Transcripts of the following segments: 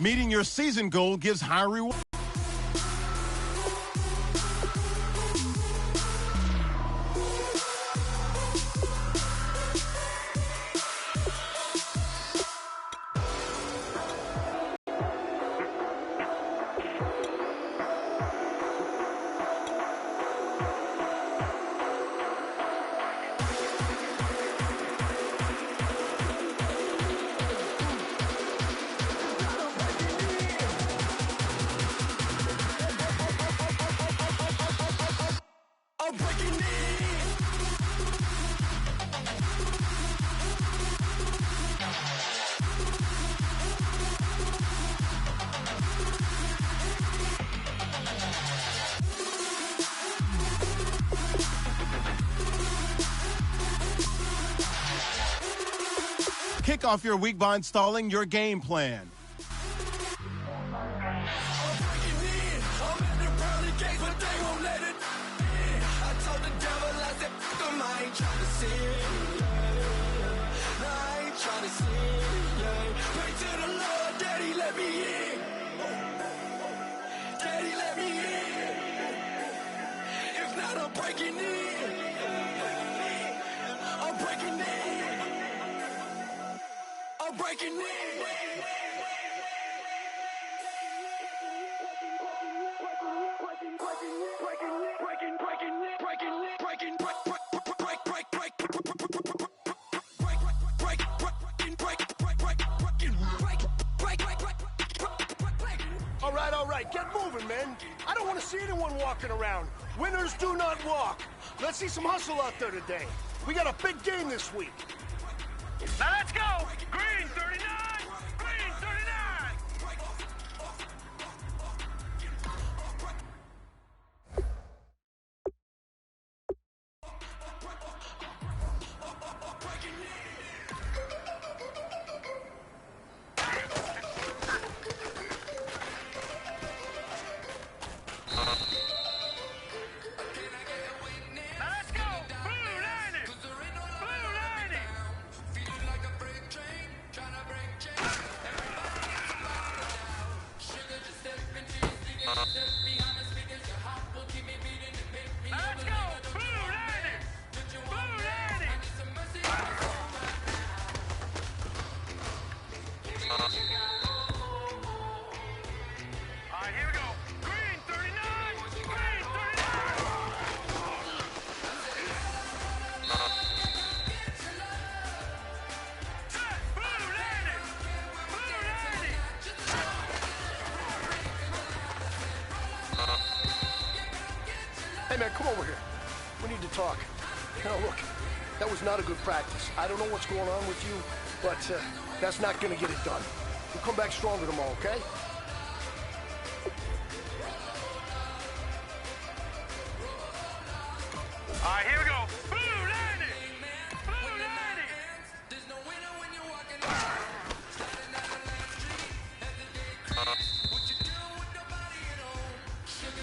Meeting your season goal gives high reward. Kick off your week by installing your game plan. All right, get moving, man. I don't want to see anyone walking around. Winners do not walk. Let's see some hustle out there today. We got a big game this week. Now let's go! Green 39! Green 39! Hey, man, come over here. We need to talk. Now, look, that was not a good practice. I don't know what's going on with you, but that's not going to get it done. We'll come back stronger tomorrow, okay? All right, here we go. Blue 90! Blue 90!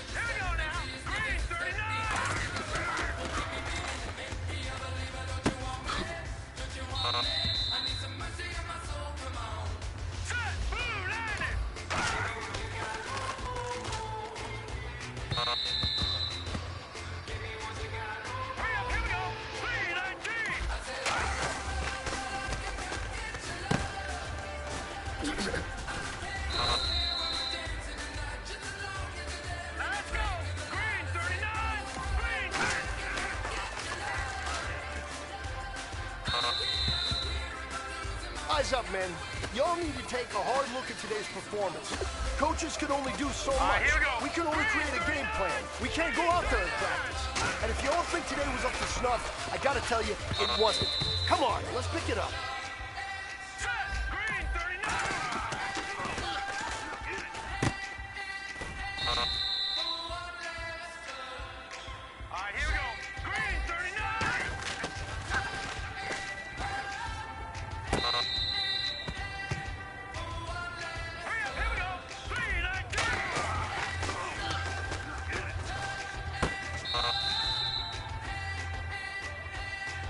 Here we go now. Green 39! Set! Blue 90! Hurry up, here we go. Green 19! Now let's go. Green 39! Green 10! Eyes up, men. Y'all need to take a hard look at today's performance. Coaches can only do so much. right, here we go. We can only create a game plan. We can't go out there and practice. And if you all think today was up to snuff, I gotta tell you, it wasn't. Come on, let's pick it up. Set! Green 39! All right, here we go. Green 39! Hurry up, here we go. Green 19!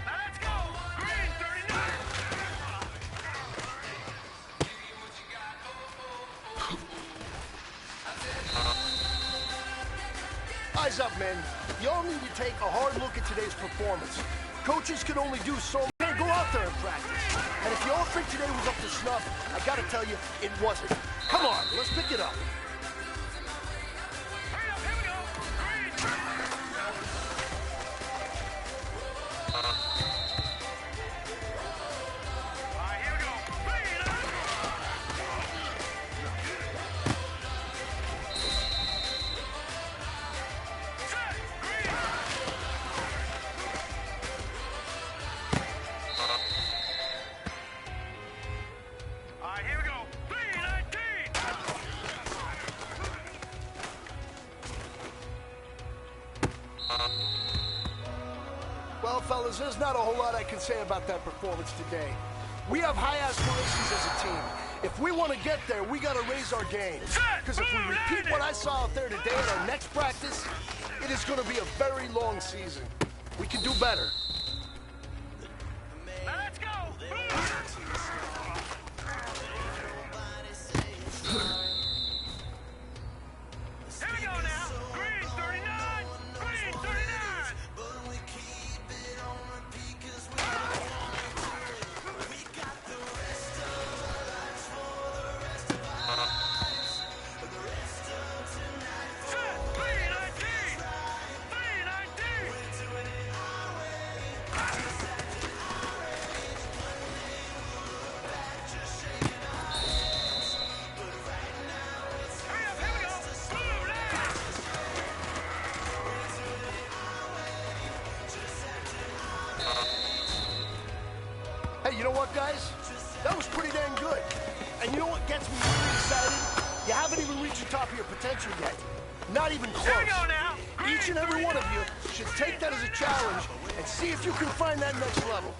Now let's go. Green 39! up, men. Y'all need to take a hard look at today's performance. Coaches can only do so much. Can't go out there and practice. And if y'all think today was up to snuff, I gotta tell you, it wasn't. Come on, let's pick it up. Hurry up, here we go. Green. All right, here we go. Green. Set. Green. All right, here we go. 319. Well, fellas, there's not a whole lot I can say about that performance today. We have high aspirations as a team. If we want to get there, we got to raise our game. Because if we repeat what I saw out there today at our next practice, it is going to be a very long season. We can do better. Let's go. Here we go now. Green 39. Green 39. Set. 319. 319. Hurry up, here we go. Blue line. Hey, you know what, guys? That was pretty dang good. And you know what gets me really excited? You haven't even reached the top of your potential yet. Not even close. Here we go now. Each and every one of you should take that as a challenge and see if you can find that next level.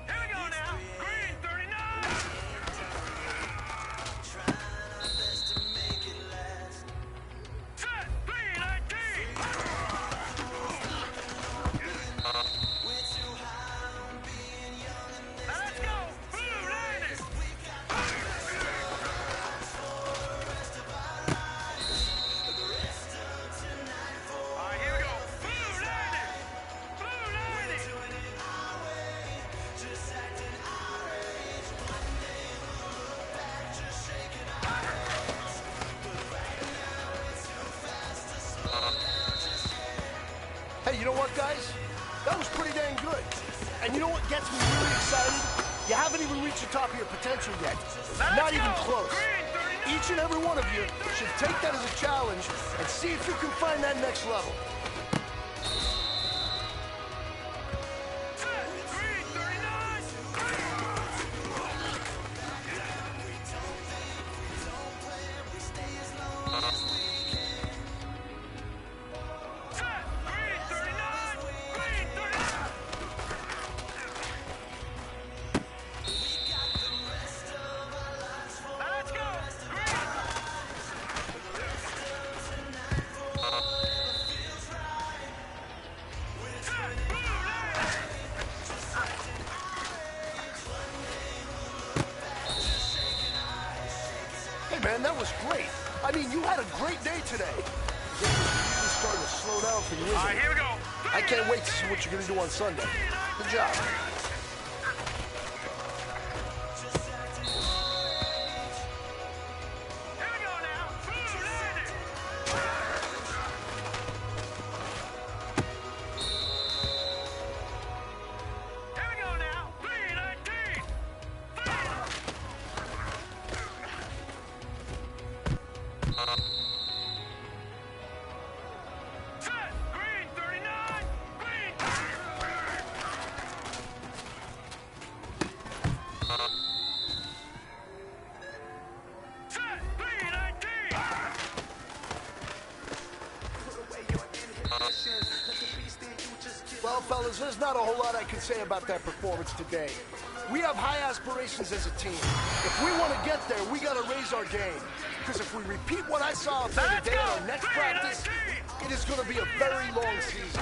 Here we go now. Green 39. Set. 319. Now let's go. Blue line. All right, here we go. Blue line. Blue line. Hey, you know what, guys? That was pretty dang good. And you know what gets me really excited? You haven't even reached the top of your potential yet. Not even close. Green 39. Each and every one of you should take that as a challenge and see if you can find that next level. Set. Green 39. Set. Green 39. Green 39. Now let's go. Green. Set. Blue line. Hey, man, that was great. I mean, you had a great day today. The game is really starting to slow down for you, All isn't right, it? here we go. I can't wait to see what you're going to do on Sunday. Good job. Here we go now. Blue line. Here we go now. 319. Set. Green 39. Green. Set. 319. Well, fellas, there's not a whole lot I can say about that performance today. We have high aspirations as a team. If we want to get there, we got to raise our game. Because if we repeat what I saw out there Let's today go. at our next practice, 319. it is going to be a very long season.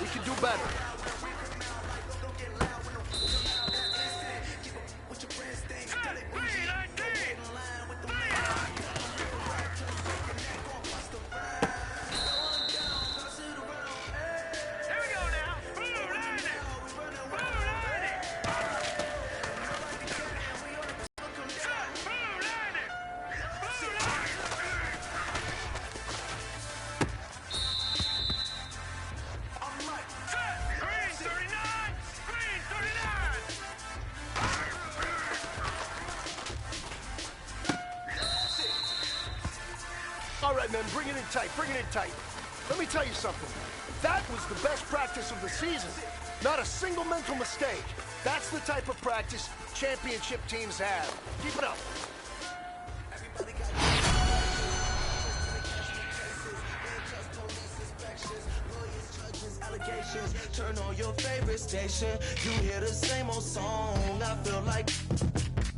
We can do better. Set. 319. All right, man, bring it in tight, bring it in tight. Let me tell you something. That was the best practice of the season. Not a single mental mistake. That's the type of practice championship teams have. Keep it up. Turn on your favorite station. You hear the same old song. I feel like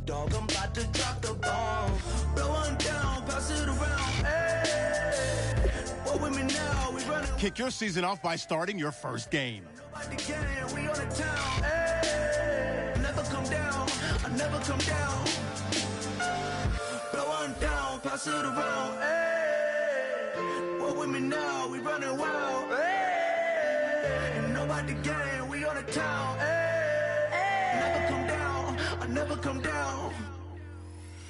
dog, I'm about to drop the bomb. Blow one down, pass it around. Hey, what with me now? We running. Kick your season off by starting your first game. Nobody can. We on the town. Hey, never come down. I never come down. Blow one down, pass it around. Hey, what with me now? We running wild. Hey, nobody can. We on the town. Hey, never come down. I never come down.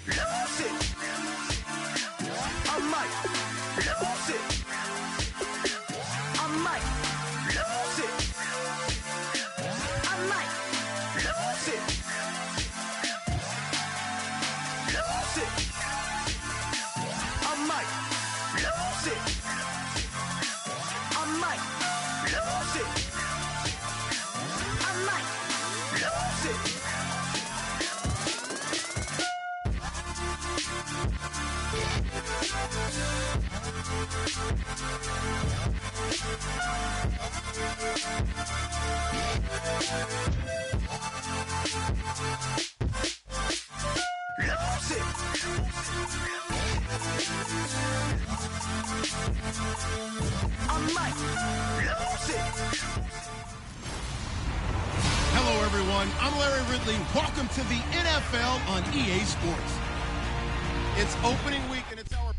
Lose it. I might lose it. I might lose it. I might lose it. Lose it. I might lose it. I might lose it. I might lose it. Hello, everyone. I'm Larry Ridley. Welcome to the NFL on EA Sports. It's opening week, and it's our...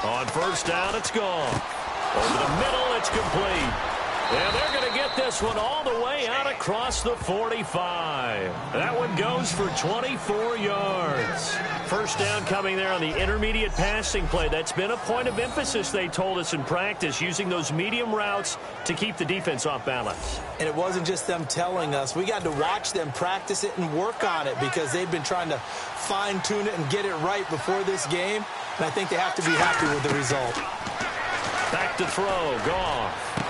On first down, it's gone. Over the middle, it's complete. And they're going to get this one all the way out across the 45. That one goes for 24 yards. First down coming there on the intermediate passing play. That's been a point of emphasis, they told us in practice, using those medium routes to keep the defense off balance. And it wasn't just them telling us. We got to watch them practice it and work on it because they've been trying to fine-tune it and get it right before this game. And I think they have to be happy with the result. Back to throw, Goff.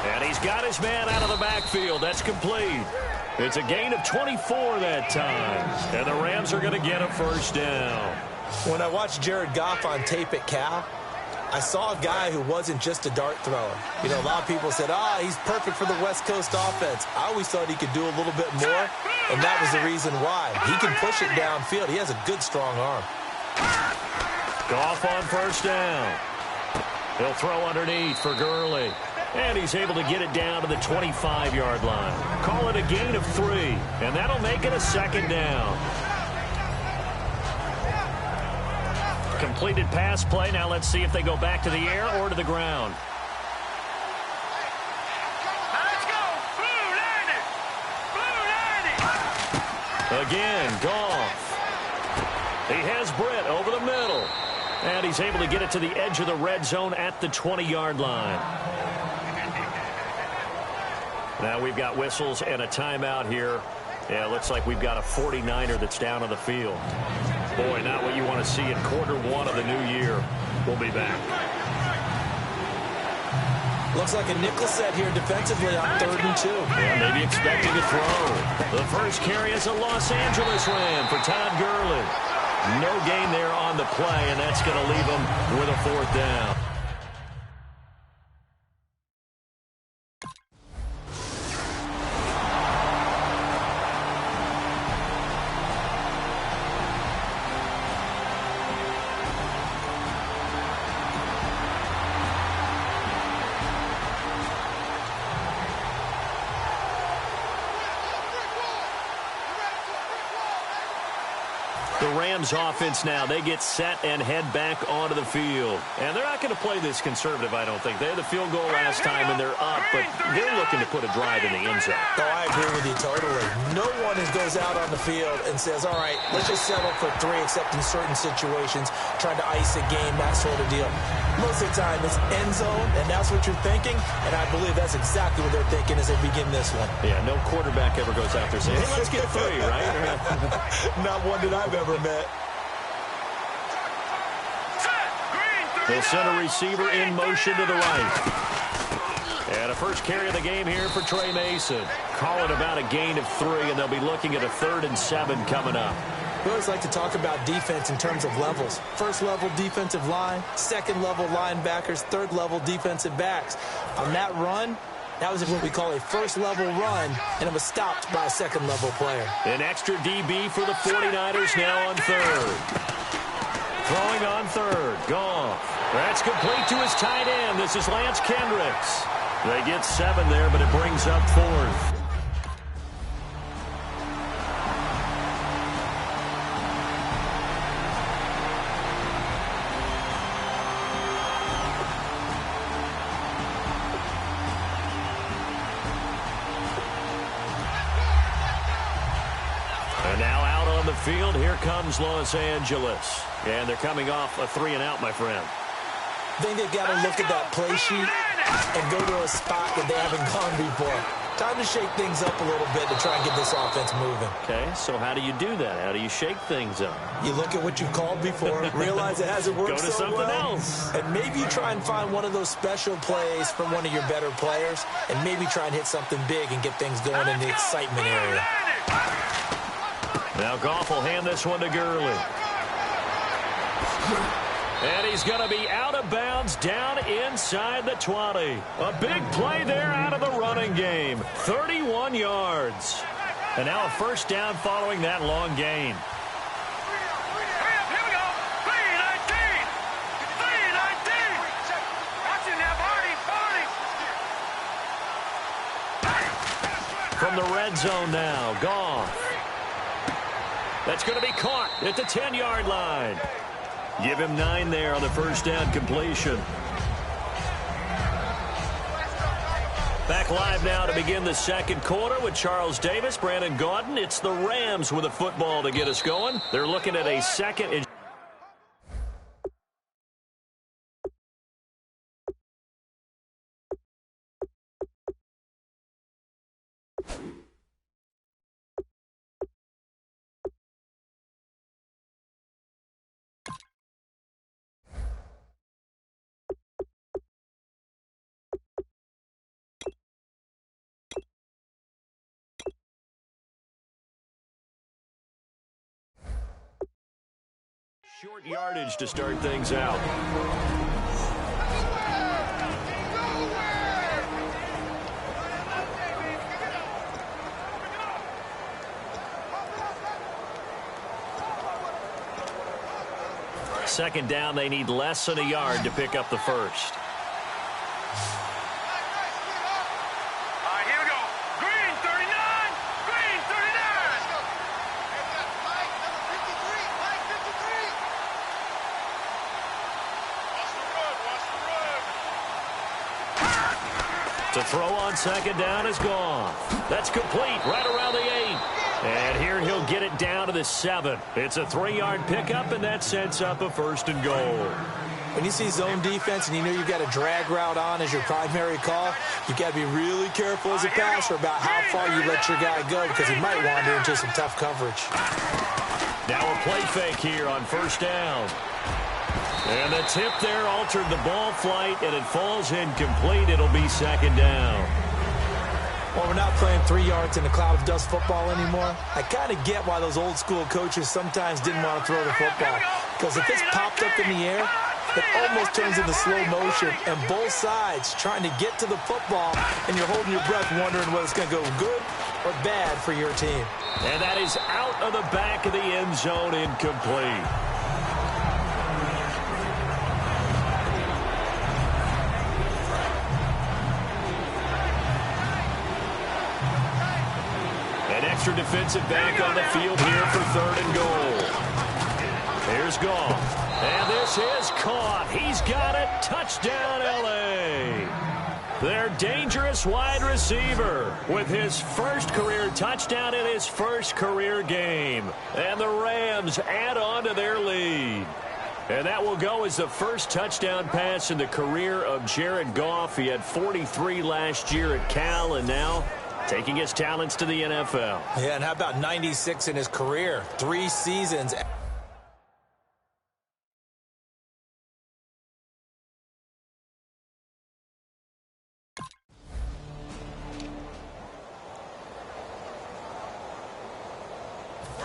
And he's got his man out of the backfield. That's complete. It's a gain of 24 that time. And the Rams are going to get a first down. When I watched Jared Goff on tape at Cal, I saw a guy who wasn't just a dart thrower. You know, a lot of people said, he's perfect for the West Coast offense. I always thought he could do a little bit more, and that was the reason why. He can push it downfield. He has a good, strong arm. Goff on first down. He'll throw underneath for Gurley. And he's able to get it down to the 25-yard line. Call it a gain of 3, and that'll make it a second down. Completed pass play. Now let's see if they go back to the air or to the ground. Let's go! Blue 90! Blue 90! Again, Goff. He has Britt over the middle. And he's able to get it to the edge of the red zone at the 20-yard line. Now we've got whistles and a timeout here. Yeah, it looks like we've got a 49er that's down on the field. Boy, not what you want to see in quarter one of the new year. We'll be back. Looks like a nickel set here defensively on 3rd and 2. Yeah, maybe expecting a throw. The first carry is a Los Angeles Ram for Todd Gurley. No gain there on the play, and that's going to leave him with a 4th down. The Rams offense now, they get set and head back onto the field. And they're not going to play this conservative, I don't think. They had the field goal last time, and they're up, but they're looking to put a drive in the end zone. Oh, I agree with you totally. No one goes out on the field and says, all right, let's just settle for 3, except in certain situations, trying to ice a game, that sort of deal. Most of the time, it's end zone, and that's what you're thinking, and I believe that's exactly what they're thinking as they begin this one. Yeah, no quarterback ever goes out there saying, hey, let's get 3, right? Not one that I've ever met. They'll send a receiver in motion to the right. And a first carry of the game here for Trey Mason. Call it about a gain of 3, and they'll be looking at a 3rd and 7 coming up. We always like to talk about defense in terms of levels. First level defensive line, second level linebackers, third level defensive backs. On that run, that was what we call a first level run, and it was stopped by a second level player. An extra DB for the 49ers now on 3rd. Throwing on 3rd. Goff. That's complete to his tight end. This is Lance Kendricks. They get 7 there, but it brings up 4th. And now out on the field, here comes Los Angeles. And they're coming off a 3-and-out, my friend. I think they've got to look at that play sheet and go to a spot that they haven't gone before. Time to shake things up a little bit to try and get this offense moving. Okay, so how do you do that? How do you shake things up? You look at what you've called before, realize it hasn't worked Go to so something well, else. and maybe you try and find one of those special plays from one of your better players, and maybe try and hit something big and get things going in the excitement area. Now Goff will hand this one to Gurley. And he's going to be out of bounds down inside the 20. A big play there out of the running game. 31 yards. And now a first down following that long gain. Here we go. 3-19. 3-19. Watch it now, Barney. From the red zone now, Goff. That's going to be caught at the 10-yard line. Give him 9 there on the first down completion. Back live now to begin the second quarter with Charles Davis, Brandon Gaudin. It's the Rams with a football to get us going. They're looking at a second and short yardage to start things out. Second down, they need less than a yard to pick up the first. All right, here we go. Green 39. Green 39. To throw on second down is gone. That's complete right around the 8. And here he'll get it down to the 7. It's a 3-yard pickup, and that sets up a first and goal. When you see zone defense and you know you've got a drag route on as your primary call, you've got to be really careful as a passer about how far you let your guy go because he might wander into some tough coverage. Now a play fake here on first down. And the tip there altered the ball flight, and it falls incomplete. It'll be second down. Well, we're not playing 3 yards in a cloud of dust football anymore. I kind of get why those old school coaches sometimes didn't want to throw the football. Because if it's popped up in the air, it almost turns into slow motion, and both sides trying to get to the football, and you're holding your breath wondering whether it's going to go good or bad for your team. And that is out of the back of the end zone, incomplete. An extra defensive back on the field here for third and goal. Here's Goff. And this is caught. He's got it. Touchdown, L.A. Their dangerous wide receiver with his first career touchdown in his first career game. And the Rams add on to their lead. And that will go as the first touchdown pass in the career of Jared Goff. He had 43 last year at Cal, and now taking his talents to the NFL. Yeah, and how about 96 in his career? 3 seasons.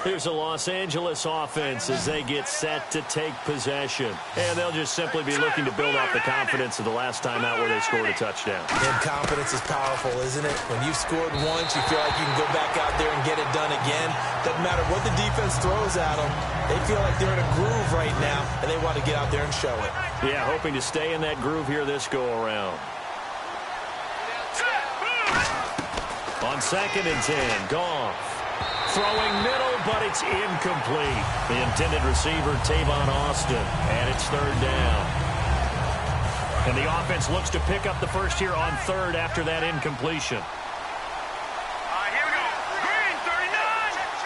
Here's a Los Angeles offense as they get set to take possession. And they'll just simply be looking to build off the confidence of the last time out where they scored a touchdown. And confidence is powerful, isn't it? When you've scored once, you feel like you can go back out there and get it done again. Doesn't matter what the defense throws at them. They feel like they're in a groove right now, and they want to get out there and show it. Yeah, hoping to stay in that groove here this go-around. On 2nd and 10, Goff. Throwing middle, but it's incomplete. The intended receiver, Tavon Austin, and it's 3rd down. And the offense looks to pick up the first here on 3rd after that incompletion. Here we go. Green 39.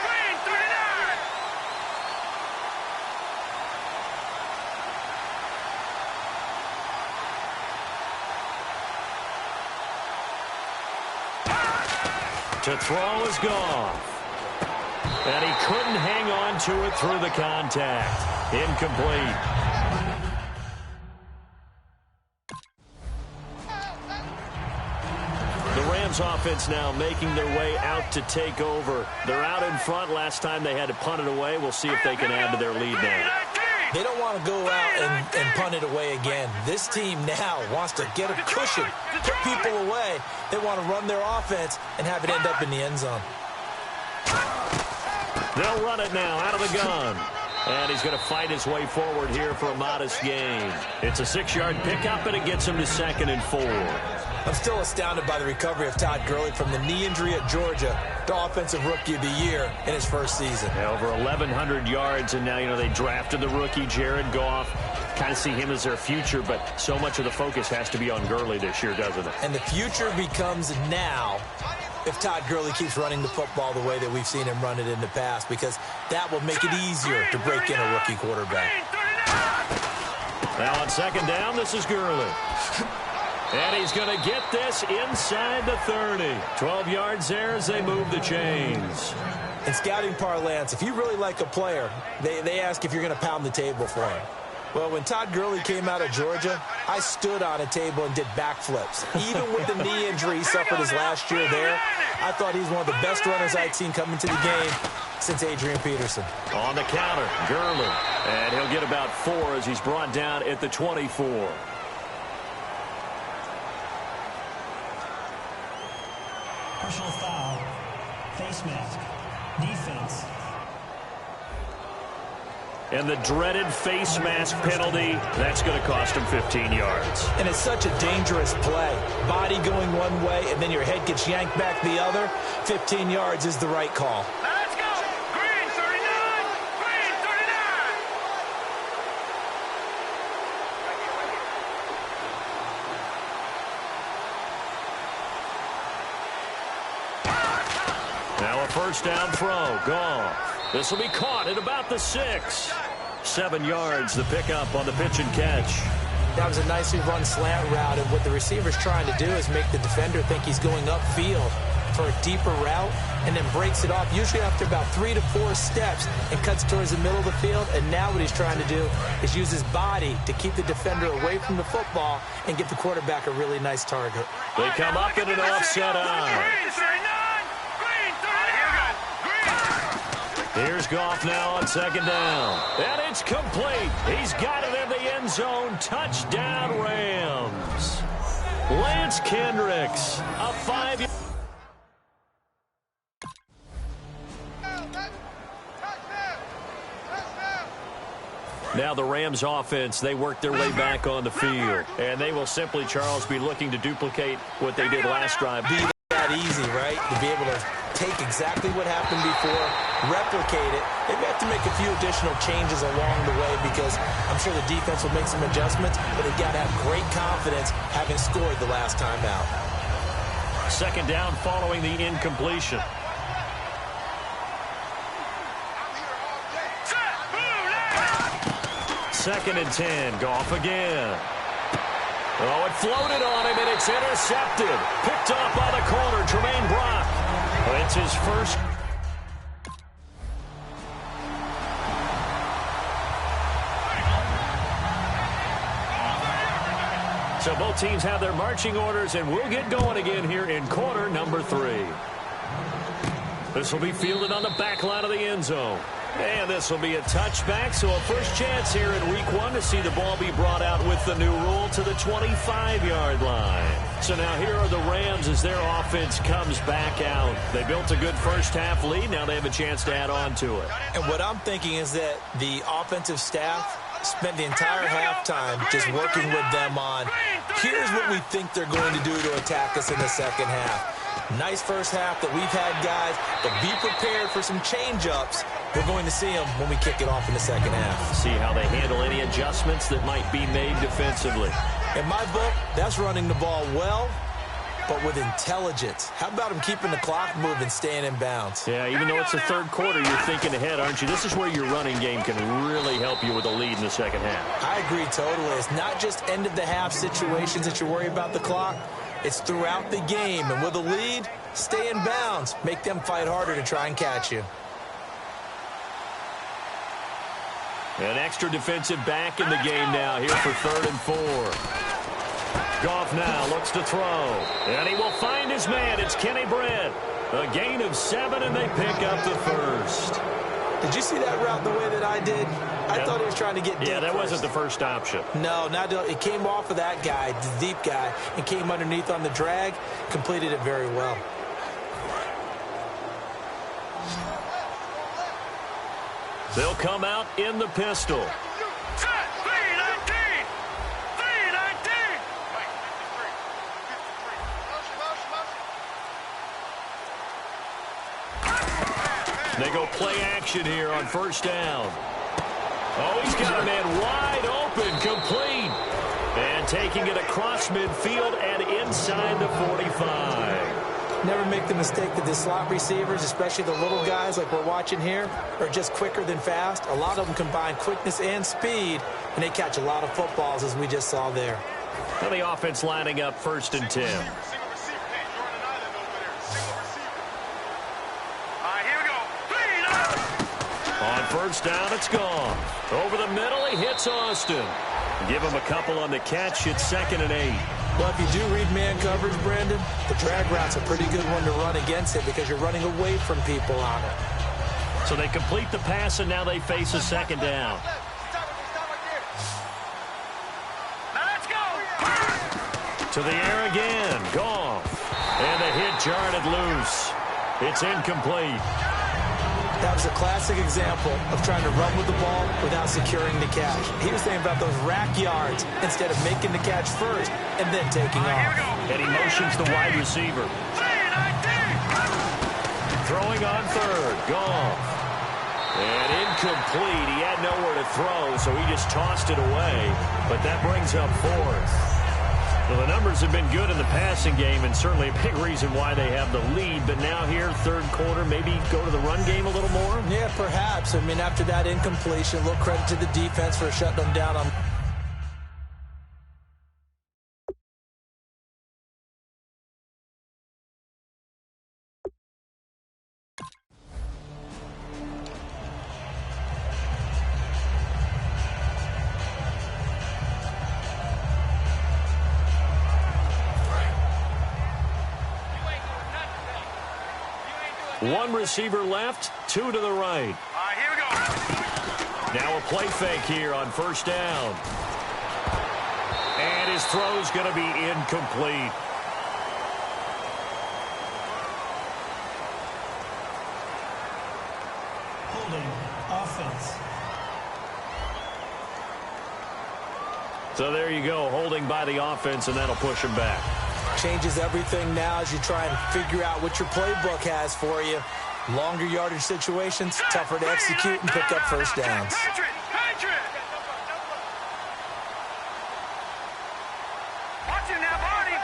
Green 39. To throw is Goff. And he couldn't hang on to it through the contact. Incomplete. The Rams offense now making their way out to take over. They're out in front. Last time they had to punt it away. We'll see if they can add to their lead now. They don't want to go out and punt it away again. This team now wants to get a cushion, put people away. They want to run their offense and have it end up in the end zone. They'll run it now out of the gun. And he's going to fight his way forward here for a modest gain. It's a 6-yard pickup, and it gets him to 2nd and 4. I'm still astounded by the recovery of Todd Gurley from the knee injury at Georgia, the offensive rookie of the year in his first season. Yeah, over 1,100 yards, and now, they drafted the rookie, Jared Goff. Kind of see him as their future, but so much of the focus has to be on Gurley this year, doesn't it? And the future becomes now if Todd Gurley keeps running the football the way that we've seen him run it in the past, because that will make it easier to break in a rookie quarterback. Now on 2nd down, this is Gurley. And he's going to get this inside the 30. 12 yards there as they move the chains. In scouting parlance, if you really like a player, they ask if you're going to pound the table for him. Well, when Todd Gurley came out of Georgia, I stood on a table and did backflips. Even with the knee injury he suffered his last year there, I thought he was one of the best runners I'd seen come into the game since Adrian Peterson. On the counter, Gurley. And he'll get about 4 as he's brought down at the 24. Personal foul, face mask, defense. And the dreaded face mask penalty, that's going to cost him 15 yards. And it's such a dangerous play. Body going one way, and then your head gets yanked back the other. 15 yards is the right call. Let's go. Green 39. Green 39. Now a 1st down throw. Goff. This will be caught at about the 6. 7 yards, the pickup on the pitch and catch. That was a nicely run slant route, and what the receiver's trying to do is make the defender think he's going upfield for a deeper route, and then breaks it off, usually after about 3 to 4 steps, and cuts towards the middle of the field. And now what he's trying to do is use his body to keep the defender away from the football and give the quarterback a really nice target. They come up in an offset eye. Here's Goff now on 2nd down. And it's complete. He's got it in the end zone. Touchdown, Rams. Lance Kendricks, a 5-yard. Now the Rams offense, they work their way back on the field. And they will simply, Charles, be looking to duplicate what they did last drive. Be that easy, right? To be able to take exactly what happened before, replicate it, they may have to make a few additional changes along the way because I'm sure the defense will make some adjustments, but they've got to have great confidence having scored the last time out. Second down following the incompletion. Second and 10. Goff again. Oh, it floated on him, and it's intercepted. Picked off by the corner, Jermaine Brock. It's his first. So both teams have their marching orders, and we'll get going again here in quarter number 3. This will be fielded on the back line of the end zone. And this will be a touchback, so a first chance here in week 1 to see the ball be brought out with the new rule to the 25-yard line. So now here are the Rams as their offense comes back out. They built a good first-half lead. Now they have a chance to add on to it. And what I'm thinking is that the offensive staff spent the entire halftime just working with them on, here's what we think they're going to do to attack us in the second half. Nice first half that we've had, guys, but be prepared for some change-ups. We're going to see them when we kick it off in the second half. See how they handle any adjustments that might be made defensively. In my book, that's running the ball well, but with intelligence. How about them keeping the clock moving, staying in bounds? Yeah, even though it's the third quarter, you're thinking ahead, aren't you? This is where your running game can really help you with a lead in the second half. I agree totally. It's not just end-of-the-half situations that you worry about the clock. It's throughout the game. And with a lead, stay in bounds. Make them fight harder to try and catch you. An extra defensive back in the game now here for 3rd and 4. Goff now looks to throw. And he will find his man. It's Kenny Britt. A gain of 7, and they pick up the first. Did you see that route the way that I did? I thought he was trying to get deep. Yeah, that first. wasn't the first option. No, it came off of that guy, the deep guy, and came underneath on the drag. Completed it very well. They'll come out in the pistol. They go play action here on first down. Oh, he's got a man wide open, complete. And taking it across midfield and inside the 45. Never make the mistake that the slot receivers, especially the little guys like we're watching here, are just quicker than fast. A lot of them combine quickness and speed, and they catch a lot of footballs, as we just saw there. Now the offense lining up 1st and 10. On first down, it's gone. Over the middle, he hits Austin. Give him a couple on the catch. It's 2nd and 8. Well, if you do read man coverage, Brandon, the drag route's a pretty good one to run against it because you're running away from people on it. So they complete the pass, and now they face a 2nd down. Let's go. To the air again. Goff. And the hit jarred it loose. It's incomplete. That was a classic example of trying to run with the ball without securing the catch. He was thinking about those rack yards instead of making the catch first and then taking off. And he motions the wide receiver. Throwing on 3rd. Goff. And incomplete. He had nowhere to throw, so he just tossed it away. But that brings up 4th. Well, the numbers have been good in the passing game, and certainly a big reason why they have the lead. But now here, 3rd quarter, maybe go to the run game a little more? Yeah, perhaps. I mean, after that incompletion, a little credit to the defense for shutting them down on. One receiver left, 2 to the right. Here we go. Now a play fake here on first down. And his throw's going to be incomplete. Holding offense. So there you go, holding by the offense, and that'll push him back. Changes everything now as you try and figure out what your playbook has for you. Longer yardage situations, tougher to execute and pick up first downs. Patriot! Watch it now, Barney!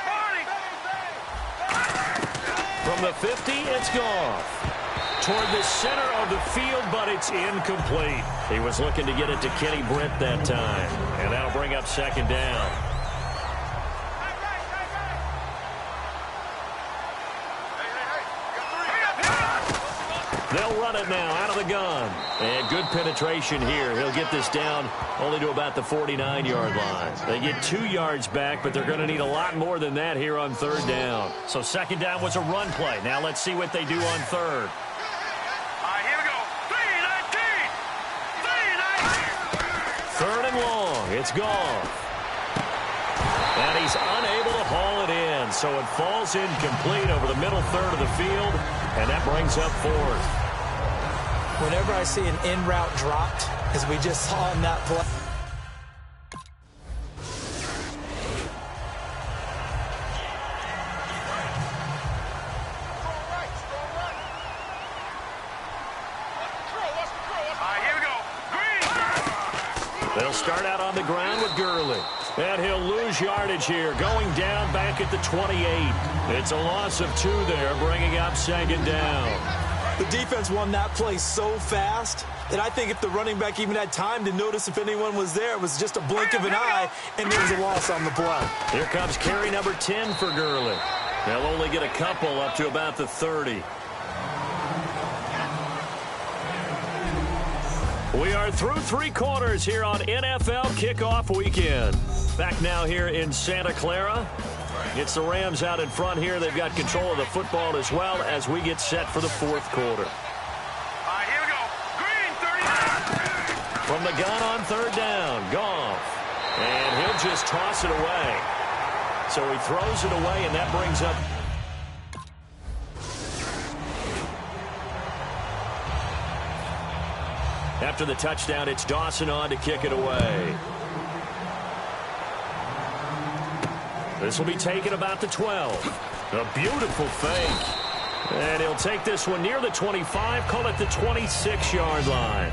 From the 50, it's Goff. Toward the center of the field, but it's incomplete. He was looking to get it to Kenny Britt that time. And that'll bring up second down. They'll run it now out of the gun. And good penetration here. He'll get this down only to about the 49-yard line. They get 2 yards back, but they're going to need a lot more than that here on third down. So second down was a run play. Now let's see what they do on third. Here we go. 3-19. Third and long. It's gone. And he's unable to haul it in. So it falls incomplete over the middle third of the field. And that brings up fourth. Whenever I see an in route dropped, as we just saw in that play. Here we go. Green. They'll start out on the ground with Gurley. And he'll lose yardage here, going down back at the 28. It's a loss of 2 there, bringing up second down. The defense won that play so fast that I think if the running back even had time to notice if anyone was there, it was just a blink of an eye, and there was a loss on the play. Here comes carry number 10 for Gurley. They'll only get a couple up to about the 30. We are through 3 quarters here on NFL Kickoff Weekend. Back now here in Santa Clara. It's the Rams out in front here. They've got control of the football as well as we get set for the fourth quarter. Here we go. Green, 39. From the gun on third down, Goff. And he'll just toss it away. So he throws it away, and that brings up. After the touchdown, it's Dawson on to kick it away. This will be taken about the 12. A beautiful fake. And he'll take this one near the 25, call it the 26-yard line.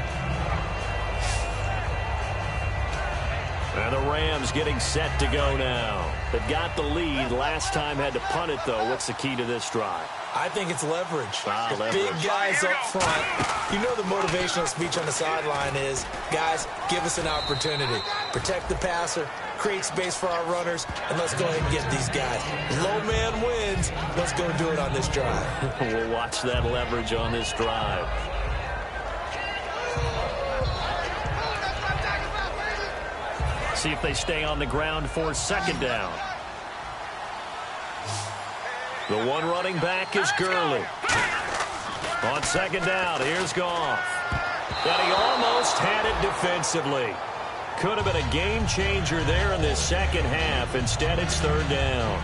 And the Rams getting set to go now. They've got the lead. Last time had to punt it, though. What's the key to this drive? I think it's leverage. The Leverage. big guys up front. You know the motivational speech on the sideline is, guys, give us an opportunity. Protect the passer, create space for our runners, and let's go ahead and get these guys. Low man wins. Let's go do it on this drive. We'll watch that leverage on this drive. See if they stay on the ground for second down. The one running back is Gurley. On second down, here's Goff. And he almost had it defensively. Could have been a game changer there in this second half. Instead, it's third down.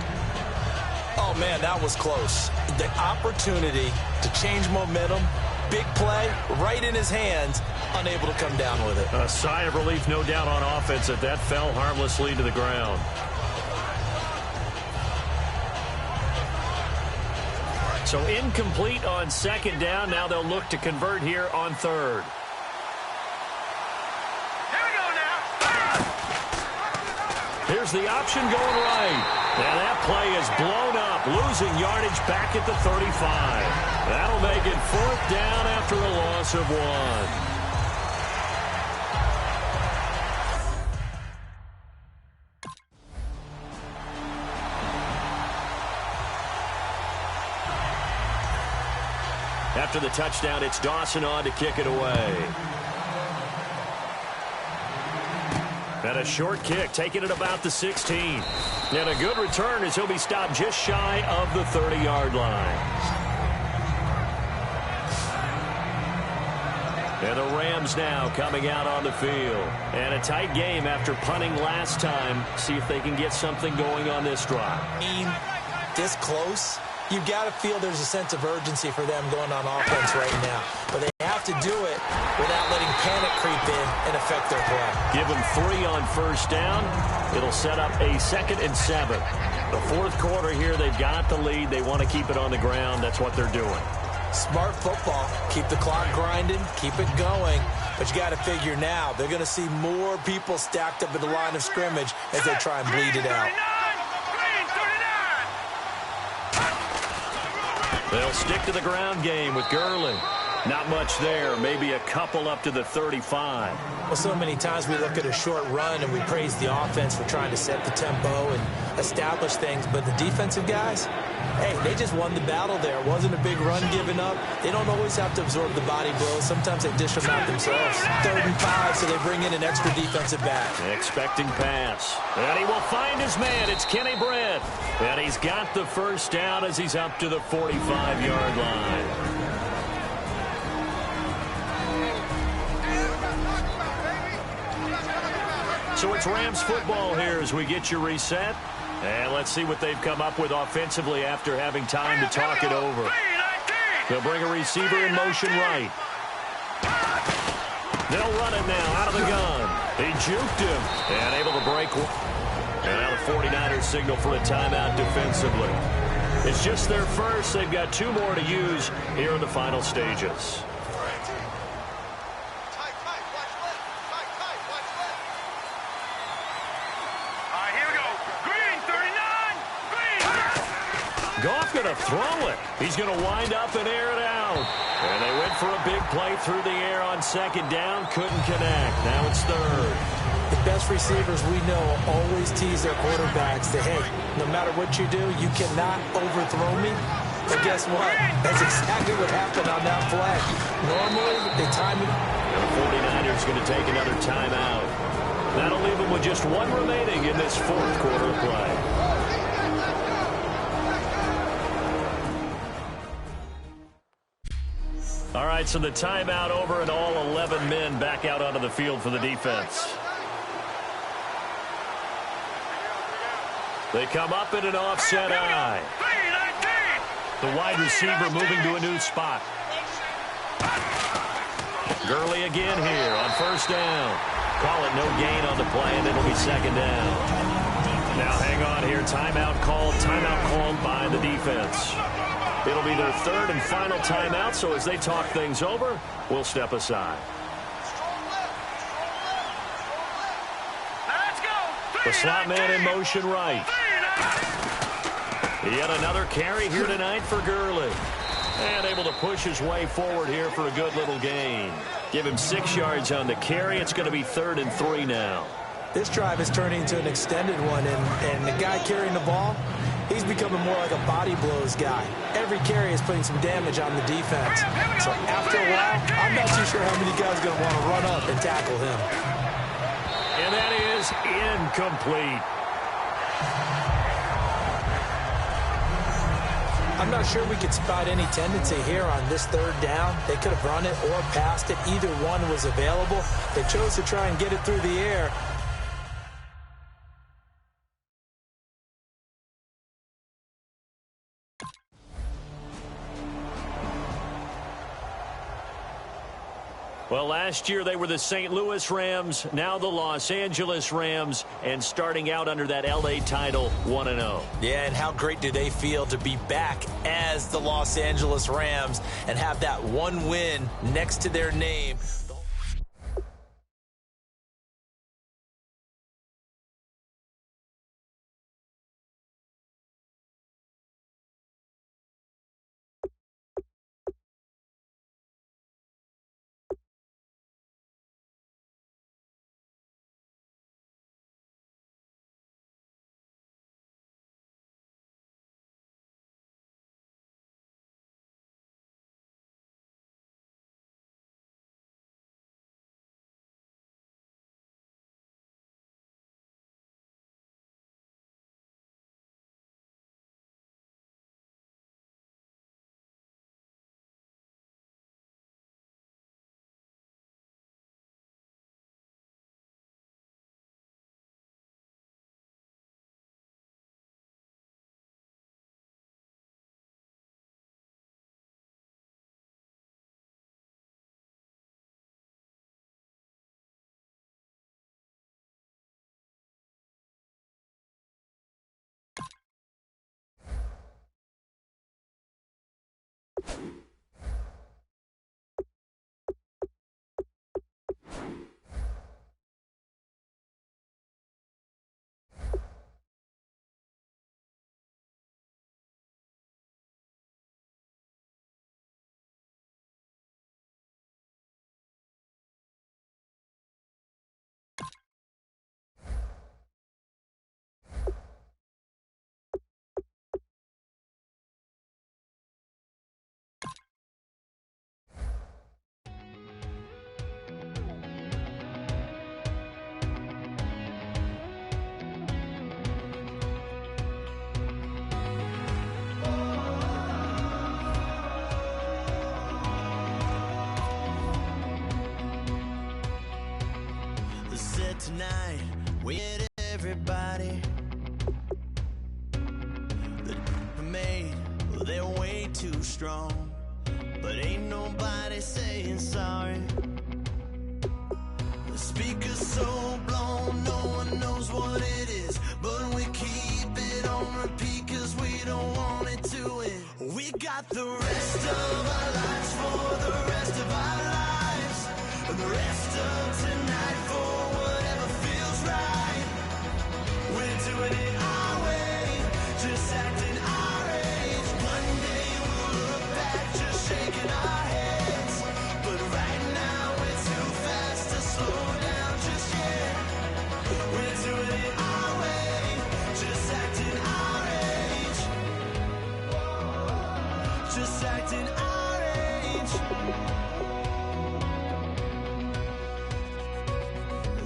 Oh, man, that was close. The opportunity to change momentum, big play, right in his hands, unable to come down with it. A sigh of relief, no doubt, on offense that fell harmlessly to the ground. So incomplete on second down. Now they'll look to convert here on third. Here we go now. Here's the option going right. And that play is blown up, losing yardage back at the 35. That'll make it fourth down after a loss of 1. After the touchdown, it's Dawson on to kick it away. And a short kick, taking it about the 16. And a good return as he'll be stopped just shy of the 30-yard line. And the Rams now coming out on the field. And a tight game after punting last time. See if they can get something going on this drive. This close, you've got to feel there's a sense of urgency for them going on offense right now. But they have to do it without letting panic creep in and affect their play. Give them 3 on first down. It'll set up a 2nd and 7. The fourth quarter here, they've got the lead. They want to keep it on the ground. That's what they're doing. Smart football. Keep the clock grinding. Keep it going. But you got to figure now, they're going to see more people stacked up at the line of scrimmage as they try and bleed it out. They'll stick to the ground game with Gurley. Not much there, maybe a couple up to the 35. Well, so many times we look at a short run and we praise the offense for trying to set the tempo and establish things, but the defensive guys, hey, they just won the battle there. It wasn't a big run given up. They don't always have to absorb the body blows. Sometimes they dish them out themselves. 3rd and 5, so they bring in an extra defensive back. Expecting pass. And he will find his man. It's Kenny Britt. And he's got the first down as he's up to the 45-yard line. So it's Rams football here as we get you reset. And let's see what they've come up with offensively after having time to talk it over. They'll bring a receiver in motion right. They'll run it now out of the gun. He juked him and able to break. And now the 49ers signal for a timeout defensively. It's just their first. They've got 2 more to use here in the final stages. Goff going to throw it. He's going to wind up and air it out. And they went for a big play through the air on 2nd down. Couldn't connect. Now it's 3rd. The best receivers we know always tease their quarterbacks that, hey, no matter what you do, you cannot overthrow me. But guess what? That's exactly what happened on that play. Normally, they time it. And the 49ers going to take another timeout. That'll leave them with just 1 remaining in this 4th quarter play. All right, so the timeout over and all 11 men back out onto the field for the defense. They come up in an offset eye. The wide receiver moving to a new spot. Gurley again here on 1st down. Call it no gain on the play, and it'll be 2nd down. Now hang on here. Timeout called by the defense. It'll be their 3rd and final timeout, so as they talk things over, we'll step aside. The slot man in motion right. Yet another carry here tonight for Gurley. And able to push his way forward here for a good little gain. Give him 6 yards on the carry. It's going to be 3rd and 3 now. This drive is turning into an extended one, and the guy carrying the ball, he's becoming more like a body blows guy. Every carry is putting some damage on the defense. So after a while, I'm not too sure how many guys are going to want to run up and tackle him. And that is incomplete. I'm not sure we could spot any tendency here on this 3rd down. They could have run it or passed it. Either one was available. They chose to try and get it through the air. Well, last year they were the St. Louis Rams, now the Los Angeles Rams, and starting out under that L.A. title 1-0. Yeah, and how great do they feel to be back as the Los Angeles Rams and have that 1 win next to their name. But tonight, we hit everybody. The made, well, they're way too strong. But ain't nobody saying sorry. The speaker's so blown, no one knows what it is. But we keep it on repeat cause we don't want it to end. We got the rest of our lives for the rest of our lives. And the rest of tonight for whatever feels right. We're doing it our way, just acting our age. One day we'll look back just shaking our heads. But right now we're too fast to slow down just yet. We're doing it our way, just acting our age. Just acting our age.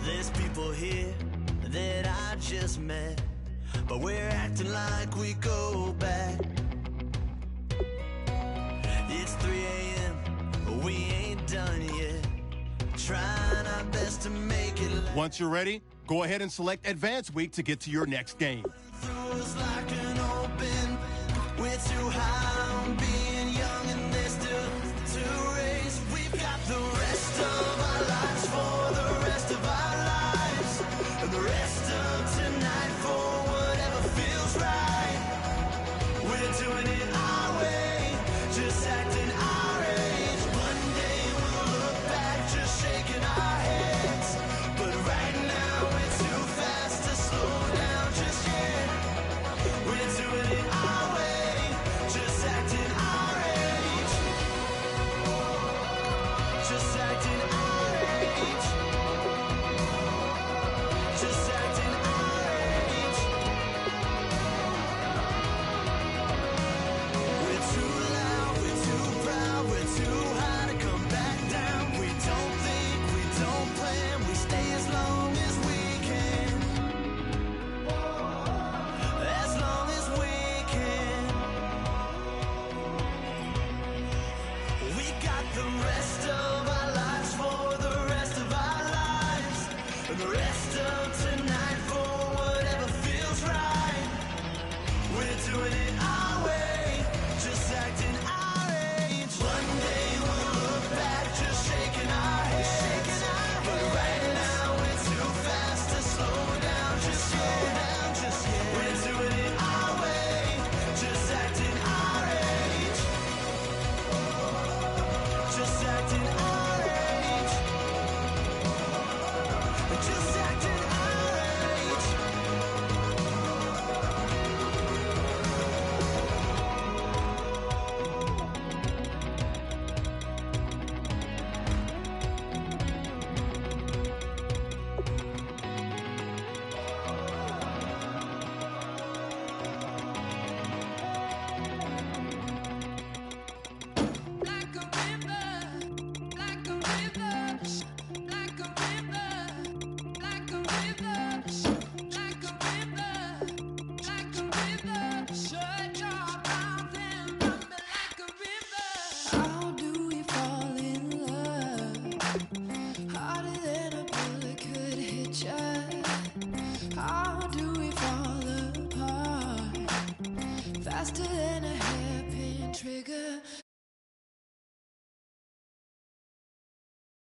There's people here that I just met, but we're acting like we go back. It's 3 a.m., but we ain't done yet. Trying our best to make it last. Once you're ready, go ahead and select Advance Week to get to your next game. Through us like an open. We're too high on being young and there's still to race. We've got the rest of our lives for the rest of our lives. And the rest of tonight for whatever feels right. We're doing it our way, just acting our age. One day we'll look back just shaking our heads. But right now we're too fast to slow down just yet. We're doing it our way, just acting our age. Just acting our age. Just acting our age. We're too loud, we're too proud, we're too high to come back down. We don't think, we don't plan, we stay as long as we can. As long as we can. We got the rest of our lives for the rest of our lives. And the rest of tonight for whatever feels right. We're doing it our way, just acting our age. One day we'll look back just shaking our heads. But right now we're too fast to slow down just yet. We're doing it our way, just acting our age. Just acting our age. Just acting our age. Like a river, like a river, like a river, like a river, like a river, like a river. Shut your mouth and run me like a river. How do we fall in love? Harder than a bullet could hit ya. How do we fall apart? Faster than a hairpin trigger.